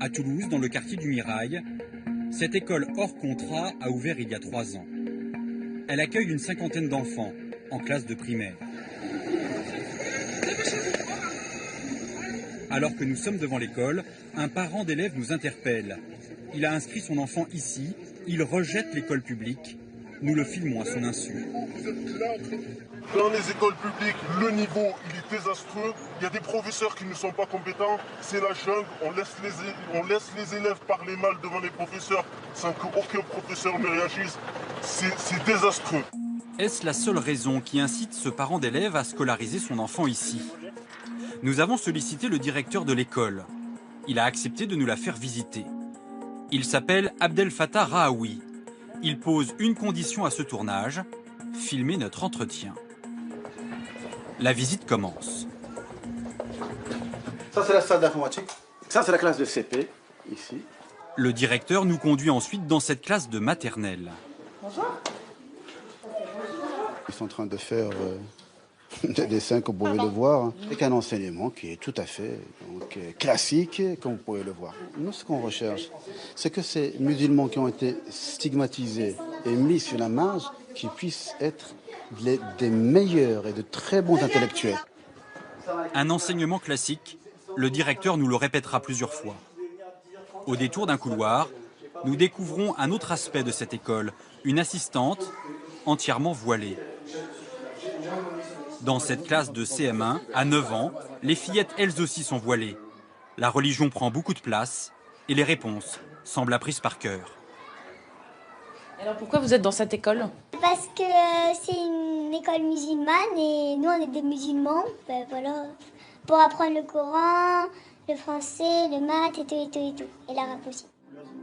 À Toulouse, dans le quartier du Mirail, cette école hors contrat a ouvert il y a 3 ans. Elle accueille une cinquantaine d'enfants en classe de primaire. Alors que nous sommes devant l'école, un parent d'élève nous interpelle. Il a inscrit son enfant ici, il rejette l'école publique. Nous le filmons à son insu. Dans les écoles publiques, le niveau il est désastreux. Il y a des professeurs qui ne sont pas compétents. C'est la jungle. On laisse les élèves parler mal devant les professeurs sans qu'aucun professeur ne réagisse. C'est désastreux. Est-ce la seule raison qui incite ce parent d'élève à scolariser son enfant ici? Nous avons sollicité le directeur de l'école. Il a accepté de nous la faire visiter. Il s'appelle Abdel Fattah Rahaoui. Il pose une condition à ce tournage, filmer notre entretien. La visite commence. Ça, c'est la salle d'informatique. Ça, c'est la classe de CP, ici. Le directeur nous conduit ensuite dans cette classe de maternelle. Bonjour. Ils sont en train de faire des dessins, comme vous pouvez le voir, avec un enseignement qui est tout à fait classique, comme vous pouvez le voir. Nous, ce qu'on recherche, c'est que ces musulmans qui ont été stigmatisés et mis sur la marge, qu'ils puissent être des meilleurs et de très bons intellectuels. Un enseignement classique, le directeur nous le répétera plusieurs fois. Au détour d'un couloir, nous découvrons un autre aspect de cette école, une assistante entièrement voilée. Dans cette classe de CM1, à 9 ans, les fillettes elles aussi sont voilées. La religion prend beaucoup de place et les réponses semblent apprises par cœur. Alors pourquoi vous êtes dans cette école? Parce que c'est une école musulmane et nous on est des musulmans, voilà, pour apprendre le Coran, le français, le maths et l'arabe aussi.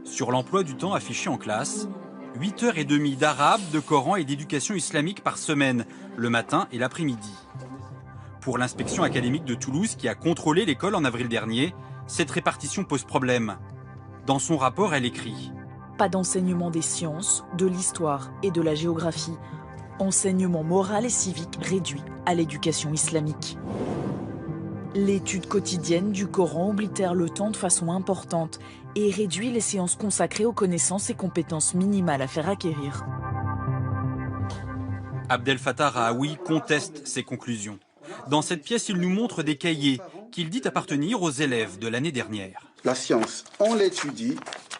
Sur l'emploi du temps affiché en classe, 8h30 d'arabe, de Coran et d'éducation islamique par semaine, le matin et l'après-midi. Pour l'inspection académique de Toulouse qui a contrôlé l'école en avril dernier, cette répartition pose problème. Dans son rapport, elle écrit: pas d'enseignement des sciences, de l'histoire et de la géographie. Enseignement moral et civique réduit à l'éducation islamique. L'étude quotidienne du Coran oblitère le temps de façon importante et réduit les séances consacrées aux connaissances et compétences minimales à faire acquérir. Abdel Fattah Rahaoui conteste ces conclusions. Dans cette pièce, il nous montre des cahiers qu'il dit appartenir aux élèves de l'année dernière. La science, on l'étudie,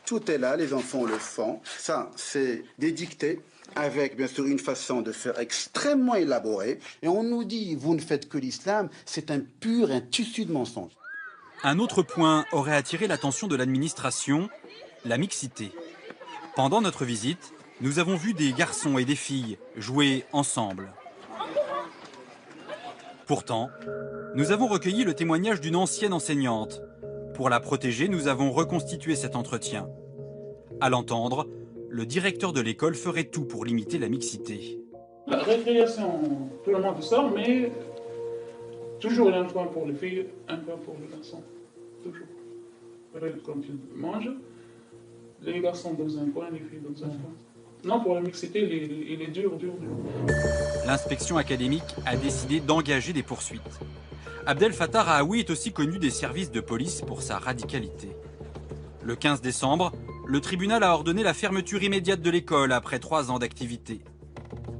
tout est là, les enfants le font. Ça, c'est des dictées avec, bien sûr, une façon de faire extrêmement élaborée. Et on nous dit, vous ne faites que l'islam, c'est un tissu de mensonges. Un autre point aurait attiré l'attention de l'administration, la mixité. Pendant notre visite, nous avons vu des garçons et des filles jouer ensemble. Pourtant, nous avons recueilli le témoignage d'une ancienne enseignante. Pour la protéger, nous avons reconstitué cet entretien. À l'entendre, le directeur de l'école ferait tout pour limiter la mixité. La récréation, tout le monde sort, mais toujours un coin pour les filles, un coin pour les garçons. Toujours. Quand ils mangent, les garçons dans un coin, les filles dans un coin. Non, pour la mixité, il est dur. L'inspection académique a décidé d'engager des poursuites. Abdel Fattah Rahaoui est aussi connu des services de police pour sa radicalité. Le 15 décembre, le tribunal a ordonné la fermeture immédiate de l'école après 3 ans d'activité.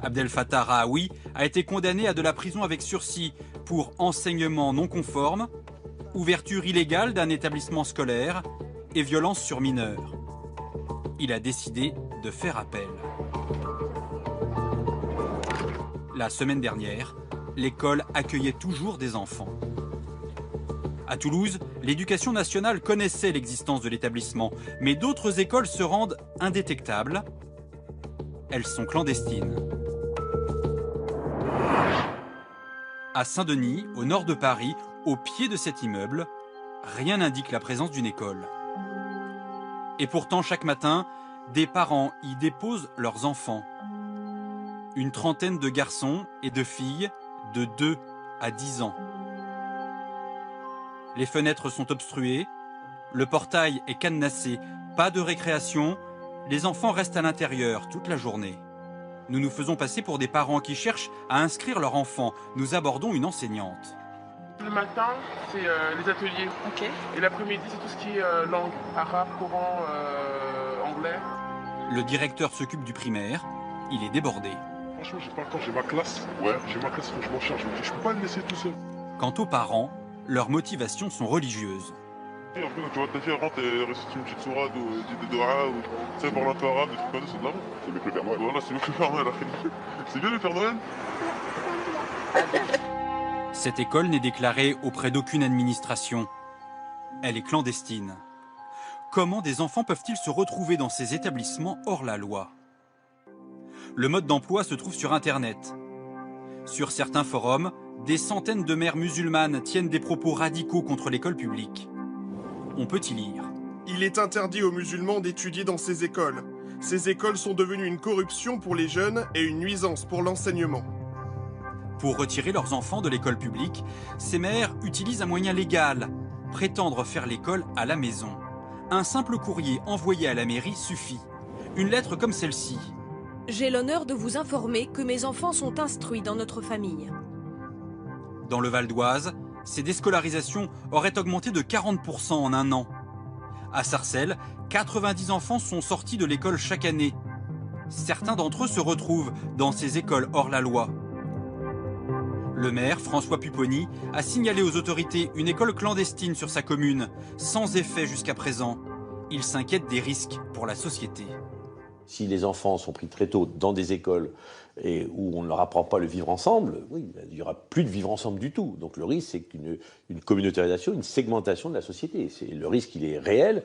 Abdel Fattah Rahaoui a été condamné à de la prison avec sursis pour enseignement non conforme, ouverture illégale d'un établissement scolaire et violence sur mineurs. Il a décidé de faire appel. La semaine dernière, l'école accueillait toujours des enfants. À Toulouse, l'éducation nationale connaissait l'existence de l'établissement, mais d'autres écoles se rendent indétectables. Elles sont clandestines. À Saint-Denis, au nord de Paris, au pied de cet immeuble, rien n'indique la présence d'une école. Et pourtant, chaque matin, des parents y déposent leurs enfants. Une trentaine de garçons et de filles de 2 à 10 ans. Les fenêtres sont obstruées, le portail est cadenassé, pas de récréation, les enfants restent à l'intérieur toute la journée. Nous nous faisons passer pour des parents qui cherchent à inscrire leur enfant. Nous abordons une enseignante. Le matin, c'est les ateliers. Ok. Et l'après-midi, c'est tout ce qui est langue, arabe, coran, anglais. Le directeur s'occupe du primaire. Il est débordé. Franchement, j'ai pas le temps, j'ai ma classe. Ouais, j'ai ma classe, faut que je m'en charge. Je me dis, je peux pas le laisser tout seul. Quant aux parents, leurs motivations sont religieuses. Et après, quand tu vois ta fille, elle rentre et récite une petite sourate ou dit des doigts, ou tu sais, parle un peu arabe, des trucs comme ça, c'est de la merde. C'est mieux que le Père Noël. Voilà, c'est mieux que le Père Noël. C'est bien le Père Noël. Cette école n'est déclarée auprès d'aucune administration. Elle est clandestine. Comment des enfants peuvent-ils se retrouver dans ces établissements hors la loi? Le mode d'emploi se trouve sur Internet. Sur certains forums, des centaines de mères musulmanes tiennent des propos radicaux contre l'école publique. On peut y lire. Il est interdit aux musulmans d'étudier dans ces écoles. Ces écoles sont devenues une corruption pour les jeunes et une nuisance pour l'enseignement. Pour retirer leurs enfants de l'école publique, ces mères utilisent un moyen légal, prétendre faire l'école à la maison. Un simple courrier envoyé à la mairie suffit. Une lettre comme celle-ci. J'ai l'honneur de vous informer que mes enfants sont instruits dans notre famille. Dans le Val d'Oise, ces déscolarisations auraient augmenté de 40% en un an. À Sarcelles, 90 enfants sont sortis de l'école chaque année. Certains d'entre eux se retrouvent dans ces écoles hors la loi. Le maire, François Pupponi, a signalé aux autorités une école clandestine sur sa commune, sans effet jusqu'à présent. Il s'inquiète des risques pour la société. Si les enfants sont pris très tôt dans des écoles et où on ne leur apprend pas le vivre ensemble, oui, il n'y aura plus de vivre ensemble du tout. Donc le risque, c'est une communautarisation, une segmentation de la société. Le risque, il est réel.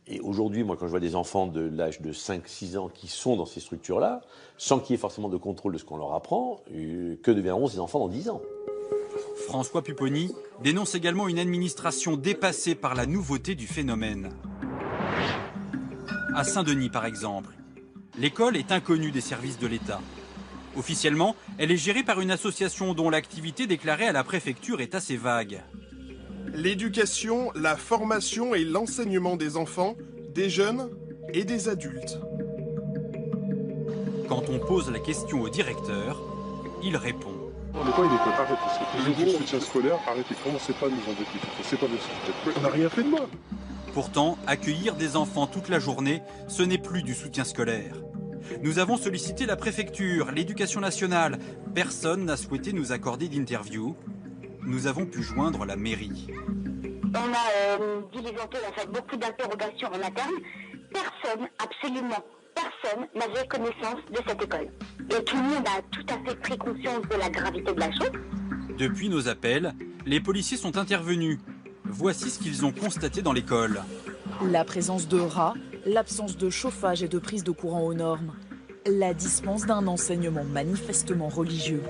Et aujourd'hui, moi, quand je vois des enfants de l'âge de 5-6 ans qui sont dans ces structures-là, sans qu'il y ait forcément de contrôle de ce qu'on leur apprend, que deviendront ces enfants dans 10 ans? François Pupponi dénonce également une administration dépassée par la nouveauté du phénomène. À Saint-Denis, par exemple, l'école est inconnue des services de l'État. Officiellement, elle est gérée par une association dont l'activité déclarée à la préfecture est assez vague. L'éducation, la formation et l'enseignement des enfants, des jeunes et des adultes. Quand on pose la question au directeur, il répond. On n'est pas une école, arrêtez. Le niveau soutien scolaire, arrêtez. Commencez pas à nous embêter. C'est pas bien. On n'a rien fait de mal. Pourtant, accueillir des enfants toute la journée, ce n'est plus du soutien scolaire. Nous avons sollicité la préfecture, l'éducation nationale. Personne n'a souhaité nous accorder d'interview. Nous avons pu joindre la mairie. On a diligenté, on a fait beaucoup d'interrogations en interne. Personne, absolument personne, n'avait connaissance de cette école. Et tout le monde a tout à fait pris conscience de la gravité de la chose. Depuis nos appels, les policiers sont intervenus. Voici ce qu'ils ont constaté dans l'école. La présence de rats, l'absence de chauffage et de prise de courant aux normes. La dispense d'un enseignement manifestement religieux.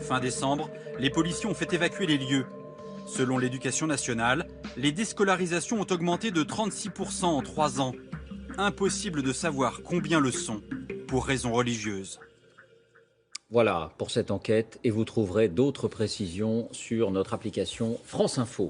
Fin décembre, les policiers ont fait évacuer les lieux. Selon l'éducation nationale, les déscolarisations ont augmenté de 36% en 3 ans. Impossible de savoir combien le sont, pour raisons religieuses. Voilà pour cette enquête et vous trouverez d'autres précisions sur notre application France Info.